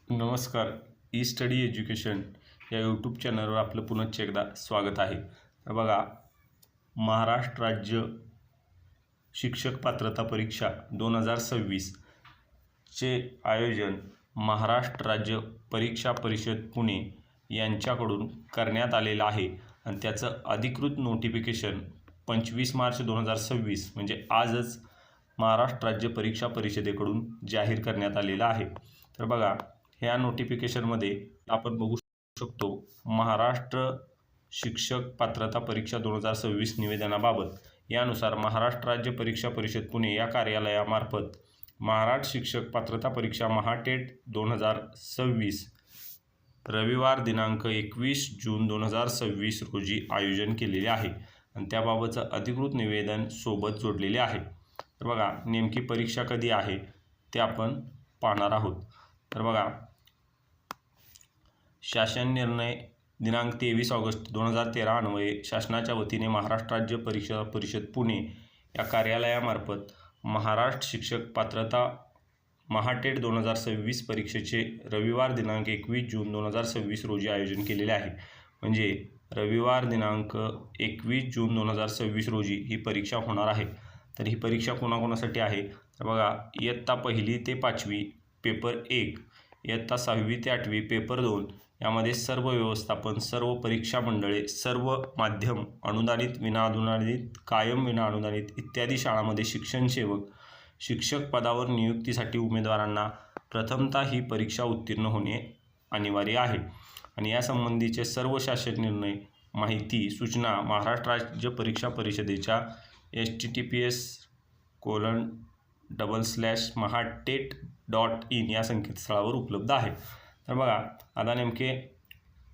नमस्कार. E study education या YouTube चॅनलवर आपलं पुन्हा एकदा स्वागत आहे. तर बघा, महाराष्ट्र राज्य शिक्षक पात्रता परीक्षा 2026 चे आयोजन महाराष्ट्र राज्य परीक्षा परिषद पुणे यांच्याकडून करण्यात आलेलं आहे आणि त्याचं अधिकृत नोटिफिकेशन 25 मार्च 2026 म्हणजे आजच महाराष्ट्र राज्य परीक्षा परिषदेकडून जाहीर करण्यात आलेलं आहे. तर बघा, ह्या नोटिफिकेशनमध्ये आपण बघू शकतो महाराष्ट्र शिक्षक पात्रता परीक्षा 2026 निवेदनाबाबत. यानुसार महाराष्ट्र राज्य परीक्षा परिषद पुणे या कार्यालयामार्फत महाराष्ट्र शिक्षक पात्रता परीक्षा महाटेट 2026 रविवार दिनांक 21 जून 2026 रोजी आयोजन केलेले आहे आणि त्याबाबतचं अधिकृत निवेदन सोबत जोडलेले आहे. तर बघा, नेमकी परीक्षा कधी आहे ते आपण पाहणार आहोत. तर बघा, शासन निर्णय दिनांक 23 ऑगस्ट 2013 अन्वये शासनाच्या वतीने महाराष्ट्र राज्य परीक्षा परिषद पुणे या कार्यालयामार्फत महाराष्ट्र शिक्षक पात्रता महाटेट 2026 परीक्षेचे रविवार दिनांक 21 जून 2026 रोजी आयोजन केलेले आहे. म्हणजे रविवार दिनांक 21 जून 2026 रोजी ही परीक्षा होणार आहे. तर ही परीक्षा कोणाकोणासाठी आहे? तर बघा, इयत्ता 1ली ते 5वी पेपर 1, इयत्ता 6वी ते 8वी पेपर 2 यामध्ये सर्व व्यवस्थापन, सर्व परीक्षा मंडळे, सर्व माध्यम, अनुदानित, विनाअनुदानित, कायम विनाअनुदानित इत्यादी शाळांमध्ये शिक्षण सेवक, शिक्षक पदावर नियुक्तीसाठी उमेदवारांना प्रथमतः ही परीक्षा उत्तीर्ण होणे अनिवार्य आहे. आणि यासंबंधीचे सर्व शासन निर्णय, माहिती, सूचना महाराष्ट्र राज्य परीक्षा परिषदेच्या https://mahatet.in या संकेतस्थळावर उपलब्ध आहे. तर बघा, आता नेमके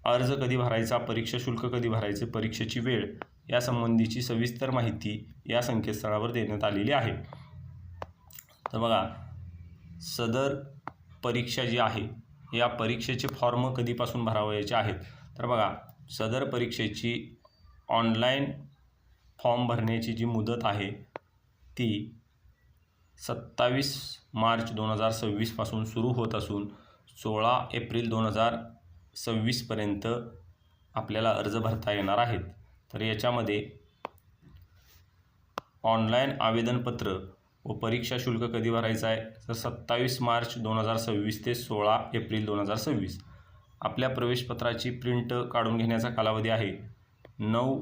अर्ज कधी भरायचा, परीक्षा शुल्क कधी भरायचे, परीक्षेची वेळ यासंबंधीची सविस्तर माहिती या संकेतस्थळावर देण्यात आलेली आहे. तर बघा, सदर परीक्षा जी आहे या परीक्षेचे फॉर्म कधीपासून भरावयाचे आहेत? तर बघा, सदर परीक्षेची ऑनलाईन फॉर्म भरण्याची जी मुदत आहे ती 27 मार्च 2026 पासून सुरू होत असून 16 एप्रिल 2026 पर्यंत आपल्याला अर्ज भरता येणार आहेत. तर याच्यामध्ये ऑनलाईन आवेदनपत्र व परीक्षा शुल्क कधी भरायचं आहे? तर 27 मार्च 2026 ते 16 एप्रिल 2026. आपल्या प्रवेशपत्राची प्रिंट काढून घेण्याचा कालावधी आहे 9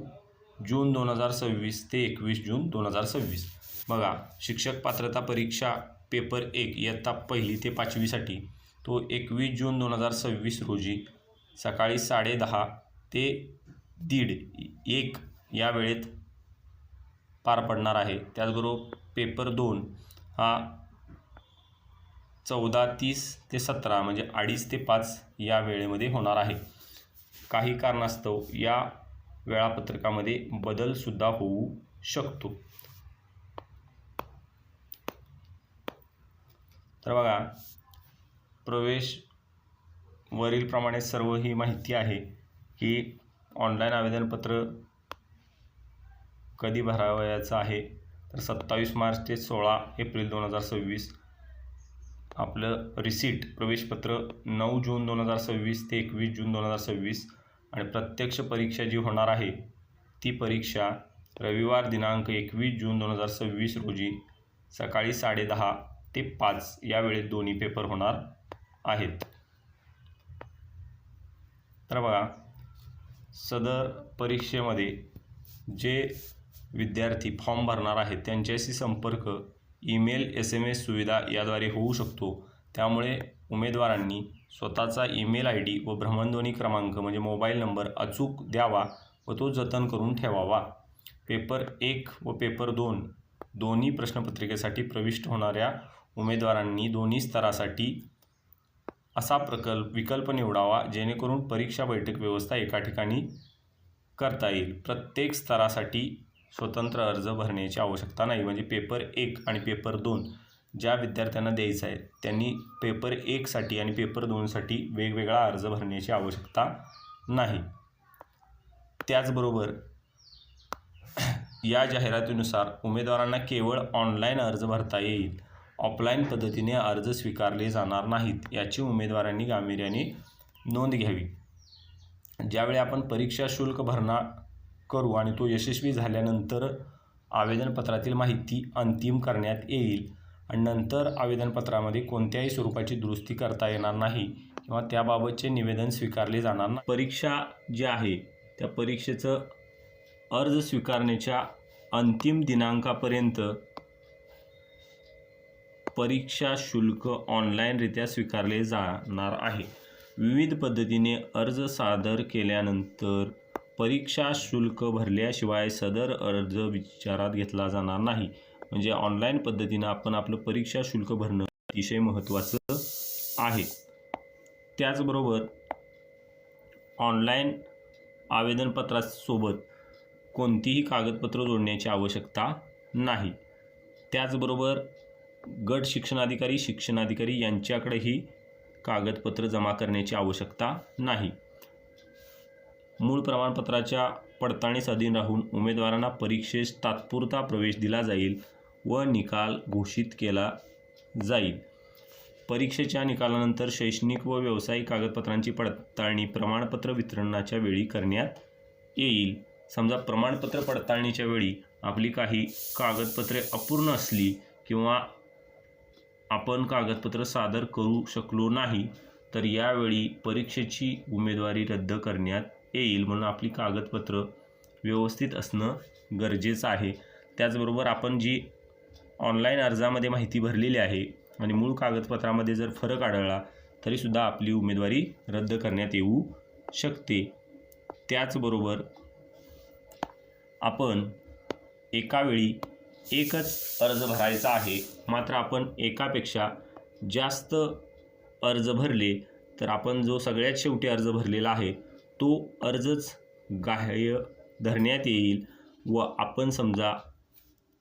जून 2026 ते 21 जून 2026. बघा, शिक्षक पात्रता परीक्षा पेपर 1 इयत्ता 1ली ते 5वीसाठी तो 21 जून 2026 रोजी सकाळी 10:30 ते 1:30 या वेळेत पार पडणार आहे. त्याचबरोबर पेपर 2 हा 14:30 ते 17 म्हणजे 2:30 ते 5 या वेळेमध्ये होणार आहे. काही कारणास्तव या वेळापत्रकामध्ये बदलसुद्धा होऊ शकतो. तर बघा, प्रवेश वरीलप्रमाणे सर्व ही माहिती आहे की ऑनलाईन आवेदनपत्र कधी भरावयाचं आहे. तर 27 मार्च ते 16 एप्रिल 2026. आपलं रिसीट प्रवेशपत्र 9 जून 2026 ते 21 जून 2026. आणि प्रत्यक्ष परीक्षा जी होणार आहे ती परीक्षा रविवार दिनांक 21 जून 2026 रोजी सकाळी 10:30 ते 5 या वेळेत दोन्ही पेपर होणार आहेत. तर बघा, सदर परीक्षेमध्ये जे विद्यार्थी फॉर्म भरणार आहेत त्यांच्याशी संपर्क ईमेल, SMS सुविधा याद्वारे होऊ शकतो. त्यामुळे उमेदवारांनी स्वतःचा ईमेल ID व भ्रमणध्वनी क्रमांक म्हणजे मोबाईल नंबर अचूक द्यावा व तो जतन करून ठेवावा. पेपर 1 व पेपर 2 दोन्ही प्रश्नपत्रिकेसाठी प्रविष्ट होणाऱ्या उमेदवारांनी दोन्ही स्तरासाठी असा विकल्प निवडावा जेणेकरून परीक्षा बैठक व्यवस्था एका ठिकाणी करता येईल. प्रत्येक स्तरासाठी स्वतंत्र अर्ज भरण्याची आवश्यकता नाही. म्हणजे पेपर 1 आणि पेपर 2 ज्या विद्यार्थ्यांना द्यायचं आहे त्यांनी पेपर 1 साठी आणि पेपर 2 साठी वेगवेगळा अर्ज भरण्याची आवश्यकता नाही. त्याचबरोबर या जाहिरातीनुसार उमेदवारांना केवळ ऑनलाईन अर्ज भरता येईल. ऑफलाईन पद्धतीने अर्ज स्वीकारले जाणार नाहीत याची उमेदवारांनी गांभीर्याने नोंद घ्यावी. ज्यावेळी आपण परीक्षा शुल्क भरणा करू आणि तो यशस्वी झाल्यानंतर आवेदनपत्रातील माहिती अंतिम करण्यात येईल आणि नंतर आवेदनपत्रामध्ये कोणत्याही स्वरूपाची दुरुस्ती करता येणार नाही किंवा त्याबाबतचे निवेदन स्वीकारले जाणार नाही. परीक्षा जी आहे त्या परीक्षेचं अर्ज स्वीकारण्याच्या अंतिम दिनांकापर्यंत परीक्षा शुल्क ऑनलाईनरित्या स्वीकारले जाणार आहे. विविध पद्धतीने अर्ज सादर केल्यानंतर परीक्षा शुल्क भरल्याशिवाय सदर अर्ज विचारात घेतला जाणार नाही. म्हणजे ऑनलाईन पद्धतीनं आपण आपलं परीक्षा शुल्क भरणं अतिशय महत्त्वाचं आहे. त्याचबरोबर ऑनलाईन आवेदनपत्रासोबत कोणतीही कागदपत्र जोडण्याची आवश्यकता नाही. त्याचबरोबर गट शिक्षणाधिकारी यांच्याकडेही कागदपत्र जमा करण्याची आवश्यकता नाही. मूळ प्रमाणपत्राच्या पडताळणीस अधीन राहून उमेदवारांना परीक्षेस तात्पुरता प्रवेश दिला जाईल व निकाल घोषित केला जाईल. परीक्षेच्या निकालानंतर शैक्षणिक व व्यावसायिक कागदपत्रांची पडताळणी प्रमाणपत्र वितरणाच्या वेळी करण्यात येईल. समजा प्रमाणपत्र पडताळणीच्या वेळी आपली काही कागदपत्रे अपूर्ण असली किंवा आपण कागदपत्र सादर करू शकलो नाही तर यावेळी परीक्षेची उमेदवारी रद्द करण्यात येईल. म्हणून आपली कागदपत्र व्यवस्थित असणं गरजेचं आहे. त्याचबरोबर आपण जी ऑनलाईन अर्जामध्ये माहिती भरलेली आहे आणि मूळ कागदपत्रामध्ये जर फरक आढळला तरीसुद्धा आपली उमेदवारी रद्द करण्यात येऊ शकते. त्याचबरोबर आपण एकावेळी एकच अर्ज भरायचा आहे. मात्र आपण एकापेक्षा जास्त अर्ज भरले तर आपण जो सगळ्यात शेवटी अर्ज भरलेला आहे तो अर्जच ग्राह्य धरण्यात येईल व आपण समजा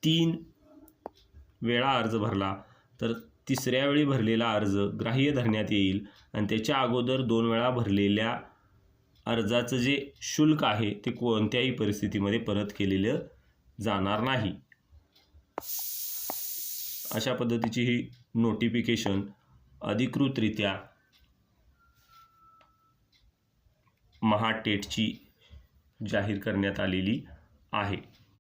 3 वेळा अर्ज भरला तर तिसऱ्या वेळी भरलेला अर्ज ग्राह्य धरण्यात येईल आणि त्याच्या अगोदर 2 वेळा भरलेल्या अर्जाचं जे शुल्क आहे ते कोणत्याही परिस्थितीमध्ये परत केलेलं जाणार नाही. अशा पद्धतीची ही नोटिफिकेशन अधिकृतरित्या महाटेटची जाहीर करण्यात आलेली आहे.